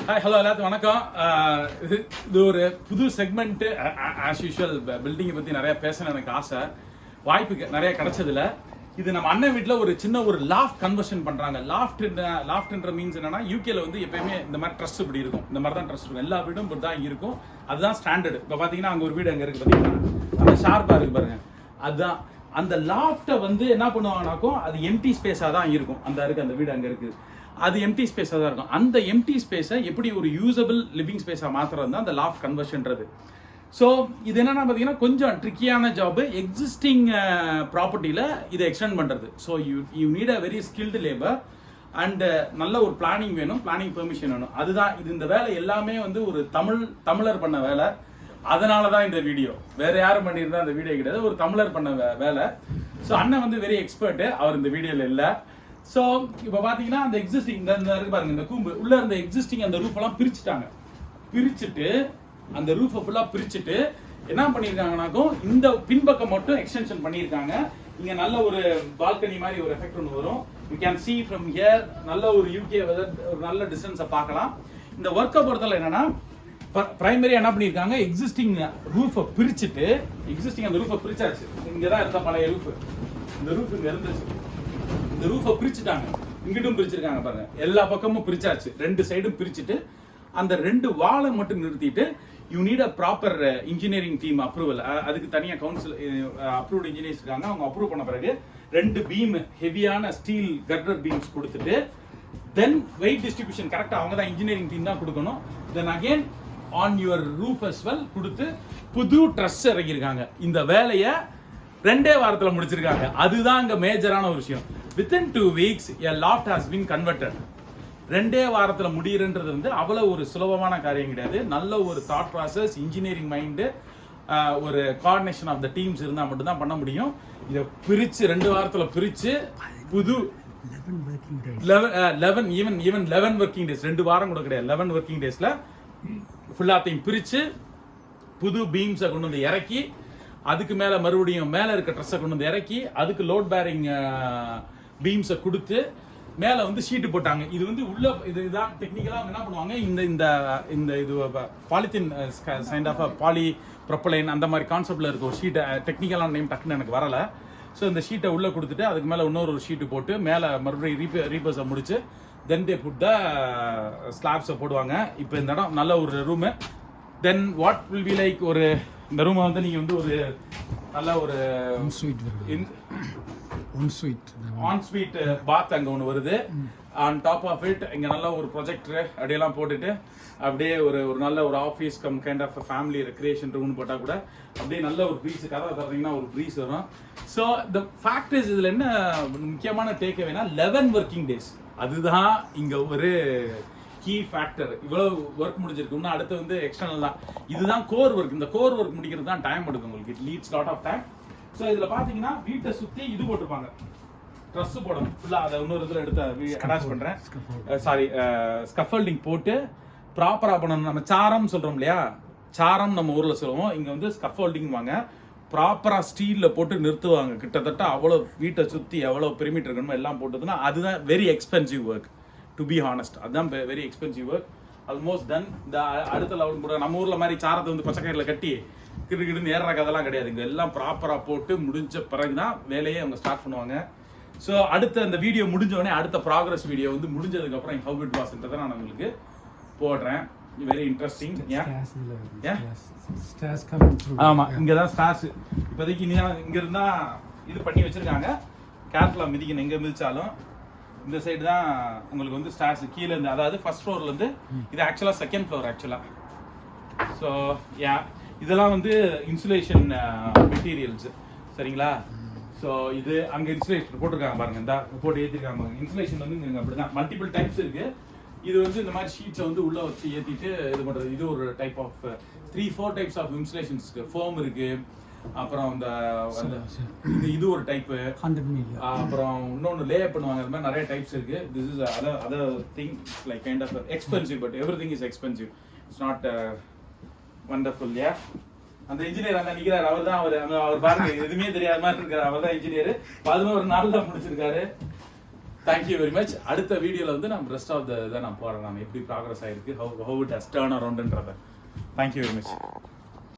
Hi hello எல்லாத்துக்கும் வணக்கம். இது ஒரு புது செக்மெண்ட். ஆஸ் யூஷுவல் பில்டிங்கை பற்றி நிறைய பேசணும் எனக்கு ஆசை, வாய்ப்பு நிறைய கிடைச்சதில்ல. இது நம்ம அண்ணன் வீட்டில் ஒரு சின்ன ஒரு லாஃப்ட் கன்வர்ஷன் பண்ணுறாங்க. லாஃப்ட்ன்ற மீன்ஸ் என்னன்னா, யூகேல வந்து எப்பயுமே இந்த மாதிரி ட்ரஸ்ட் இப்படி இருக்கும், இந்த மாதிரி தான் ட்ரஸ்ட் இருக்கும், எல்லா வீடும் இப்படி தான் இருக்கும். அதுதான் ஸ்டாண்டர்டு. இப்போ பார்த்தீங்கன்னா அங்கே ஒரு வீடு அங்கே இருக்குது, பார்த்தீங்கன்னா அந்த ஷார்ப்பாக இருக்கு பாருங்க, அதுதான் அந்த லாஃப்ட்டை வந்து என்ன பண்ணுவாங்கனாக்கும் அது எம்டி ஸ்பேஸாக தான் இருக்கும். அந்த வீடு அங்கே இருக்குது, அது எம்டி ஸ்பேஸாக தான் இருக்கும். அந்த எம்டி ஸ்பேஸை எப்படி ஒரு யூசபிள் லிவிங் ஸ்பேஸாக மாற்றுறது தான் அந்த லாஃப்ட் கன்வர்ஷன்றது. ஸோ இது என்னன்னா பார்த்தீங்கன்னா கொஞ்சம் ட்ரிக்கியான ஜாப். எக்ஸிஸ்டிங் ப்ராப்பர்ட்டியில் இதை எக்ஸ்டெண்ட் பண்ணுறது. So you need a very skilled labour and நல்ல ஒரு பிளானிங் வேணும், பிளானிங் பெர்மிஷன் வேணும். அதுதான் இந்த வேலை எல்லாமே வந்து ஒரு தமிழர் பண்ண வேலை. அதனால தான் இந்த வீடியோ. வேற யாரும் பண்ணியிருந்தா இந்த வீடியோ கிடையாது, ஒரு தமிழர் பண்ண வேலை. ஸோ அண்ணன் வந்து வெரி எக்ஸ்பர்ட்டு, அவர் இந்த வீடியோவில் இல்லை. ஸோ இப்போ பார்த்தீங்கன்னா அந்த எக்ஸிஸ்டிங் இருக்கு பாருங்க, இந்த கூம்பு உள்ள இருந்த எக்ஸிஸ்டிங் அந்த ரூஃப் எல்லாம் பிரிச்சுட்டாங்க. பிரிச்சுட்டு அந்த ரூஃபை ஃபுல்லாக பிரிச்சுட்டு என்ன பண்ணியிருக்காங்கனாக்கும் இந்த பின்பக்கம் மட்டும் எக்ஸ்டென்ஷன் பண்ணியிருக்காங்க. இங்க நல்ல ஒரு பால்கனி மாதிரி ஒரு எஃபெக்ட் ஒன்று வரும். You can see from here நல்ல ஒரு யூகே வெதர், ஒரு நல்ல டிஸ்டன்ஸை பார்க்கலாம். இந்த ஒர்க்கை பொறுத்தவரை என்னன்னா, பிரைமரியா என்ன பண்ணியிருக்காங்க, எக்ஸிஸ்டிங் ரூஃபை பிரிச்சுட்டு, எக்ஸிஸ்டிங் அந்த ரூஃபை பிரிச்சாச்சு. இங்கே தான் இருந்த பழைய ரூஃப், இந்த ரூஃப் இங்கே இருந்துச்சு. இந்த ரூஃபை பிரிச்சுட்டாங்க, இங்கிட்டும் பிரிச்சிருக்காங்க பாருங்க, எல்லா பக்கமும் பிரிச்சாச்சு. ரெண்டு சைடும் பிரிச்சுட்டு அந்த ரெண்டு வாலை மட்டும் நிறுத்திட்டு you need a proper engineering team approval. அதுக்கு தனியாக கவுன்சில் அப்ரூவ்டு இன்ஜினியர்ஸ் இருக்காங்க. அவங்க அப்ரூவ் பண்ண பிறகு ரெண்டு பீம், ஹெவியான ஸ்டீல் கர்டர் பீம்ஸ் கொடுத்துட்டு தென் வெயிட் டிஸ்ட்ரிபியூஷன் கரெக்டாக அவங்க தான் இன்ஜினியரிங் டீம் தான் கொடுக்கணும். Then again on your roof as well கொடுத்து புது ட்ரஸ் இறங்கியிருக்காங்க. இந்த வேலையை 2 வாரத்துல முடிச்சிருக்காங்க. அதுதான் இங்க மேஜரான ஒரு விஷயம். Within 2 weeks a loft has been converted. 2 வாரத்துல முடியறன்றது வந்து அவ்வளவு ஒரு சுலபமான காரியம் கிடையாது. நல்ல ஒரு தாட் ப்ராசஸ், இன்ஜினியரிங் மைண்டு, ஒரு கோஆர்டினேஷன் ஆஃப் த டீம்ஸ் இருந்தா மட்டும் தான் பண்ண முடியும். இதை பிரிச்சு 2 வாரத்துல பிரிச்சு புது 11 ஒர்க்கிங் டேஸ், 2 வாரம் கூட கிடையாது, 11 ஒர்க்கிங் டேஸ்ல ஃபுல்லாத்தையும் பிரிச்சு புது பீம்ஸை கொண்டு வந்து இறக்கி, அதுக்கு மேல மறுபடியும் மேல இருக்க ட்ரெஸ்ஸை கொண்டு வந்து இறக்கி, அதுக்கு லோட் பேரிங் பீம்ஸை கொடுத்து மேல வந்து ஷீட்டு போட்டாங்க. இது வந்து உள்ள இதுதான் டெக்னிக்கலா என்ன பண்ணுவாங்க, இந்த இந்த இந்த இது பாலித்தீன் கைண்ட் ஆஃப் பாலி ப்ரொப்பலைன் அந்த மாதிரி கான்செப்ட்ல இருக்க ஒரு ஷீட்டை, டெக்னிக்கலான நேம் டக்குன்னு எனக்கு வரல. ஸோ இந்த ஷீட்டை உள்ள கொடுத்துட்டு அதுக்கு மேல இன்னொரு ஷீட்டு போட்டு மேல மறுபடியும் ரீபர்ஸை முடிச்சு தென் தே புட் த ஸ்லாப்ஸை போடுவாங்க. இப்போ இந்த இடம் நல்ல ஒரு room. Then what will be like, ஒரு இந்த ரூமை வந்து நீங்க வந்து ஒரு நல்ல ஒரு ஆன் ஸ்வீட் பாத் அங்க ஒன்று வருது. ஆன் டாப் ஆஃப் இட் இங்க நல்ல ஒரு ப்ரொஜெக்டர் அப்படியெல்லாம் போட்டுட்டு அப்படியே ஒரு நல்ல ஒரு office come kind of family recreation ரூம்னு போட்டால் கூட அப்படியே நல்ல ஒரு ப்ரீஸ், கதை தரீங்கன்னா ஒரு ப்ரீஸ் வரும். ஸோ த ஃபேக்ட் இஸ், இதுல என்ன முக்கியமான டேக் அவேனா 11 ஒர்க்கிங் டேஸ். அதுதான் இங்க ஒரு கீ ஃபேக்டர். இவ்வளவு ஒர்க் முடிஞ்சிருக்கு, அடுத்து வந்து எக்ஸ்டர்னல் தான். இதுதான் கோர் ஒர்க். இந்த கோர் ஒர்க் முடிக்கிறது தான் டைம் எடுக்கும் உங்களுக்கு. It leads lot of time. So இதுல பாத்தீங்கன்னா வீட்டை சுத்தி இது போட்டிருப்பாங்க, ட்ரெஸ் போடணும் ஃபுல்லா. அதை இன்னொரு இதில் எடுத்து அட்டாச் பண்றேன், சாரி ஸ்கஃபோல்டிங் போட்டு ப்ராப்பரா பண்ணணும். நம்ம சாரம் சொல்றோம் இல்லையா, சாரம் நம்ம ஊர்ல சொல்லுவோம், இங்க வந்து ஸ்கஃபோல்டிங் வாங்க, ப்ராப்பரா ஸ்டீல்ல போட்டு நிறுத்துவாங்க. கிட்டத்தட்ட அவ்வளவு வீட்டை சுத்தி எவ்வளவு பெரிமீட்டர் இருக்கணுமோ எல்லாம் போட்டதுன்னா அதுதான் very expensive work. To be honest, அதுதான் very expensive work. Almost done. இந்த அடுத்த லெவல் கூட நம்ம ஊர்ல மாதிரி சாரத்தை வந்து பச்சைக்கயிறுல கட்டி கிடுக்கிடுன்னு ஏற கதெல்லாம் கிடையாது. இங்க எல்லாம் ப்ராப்பரா போட்டு முடிஞ்ச பிறகுதான் வேலையை அவங்க ஸ்டார்ட் பண்ணுவாங்க. ஸோ அடுத்த அந்த வீடியோ முடிஞ்ச உடனே அடுத்த ப்ராக்ரஸ் வீடியோ வந்து முடிஞ்சதுக்கு அப்புறம் ஹவ் இட் வாஸ்ன்றதை நான் உங்களுக்கு போடுறேன். Very interesting. ஆமா, இங்கதான் ஸ்டார்ஸ் இப்போதைக்கு இங்க இருந்தா இது பண்ணி வச்சிருக்காங்க. கேர்ஃபுல்லா மிதிக்கணும், எங்க மிதிச்சாலும். இந்த சைடு தான் உங்களுக்கு வந்து ஸ்டார்ஸ் கீழே இருந்து, அதாவது ஃபர்ஸ்ட் ஃப்ளோர்ல இருந்து. இது ஆக்சுவலா செகண்ட் ஃப்ளோர் ஆக்சுவலா. ஸோ இதெல்லாம் வந்து இன்சுலேஷன் மெட்டீரியல்ஸ், சரிங்களா? ஸோ இது அங்கே இன்சுலேஷன் போட்டிருக்காங்க பாருங்க, இந்த போட்டு ஏற்றிருக்காங்க. இன்சுலேஷன் வந்து இங்கே அப்படிதான் மல்டிபிள் டைப்ஸ் இருக்கு. இது வந்து இந்த மாதிரி ஷீட்ஸை வந்து உள்ள வச்சு ஏற்றிட்டு இது பண்ணுறது. இது ஒரு type of 3-4 types of insulations இருக்கு. ஃபோம் இருக்கு, அப்புறம் இந்த இது ஒரு டைப்பு, அப்புறம் இன்னொன்று லே பண்ணுவாங்க. அது மாதிரி நிறைய டைப்ஸ் இருக்கு. This is other thing like kind of expensive, but everything is expensive. It's not wonderful. Yeah, அந்த இன்ஜினியர் அங்க நிக்கிறாரு, அவர் தான் அவர் பாருங்க, எதுவுமே தெரியாத மாதிரி இருக்காரு. அவர் தான் இன்ஜினியர். 11 நாள் தான் முடிச்சிருக்காரு. Thank you very much. அடுத்த வீடியோல வந்து நம்ம ரெஸ்ட் ஆஃப் த இதை நான் போறேன், நான் எப்படி ப்ராக்ரஸ் ஆயிருக்கு, ஹவு இட் ஹஸ் டர்ன் அரவுண்ட்ன்றத. Thank you very much.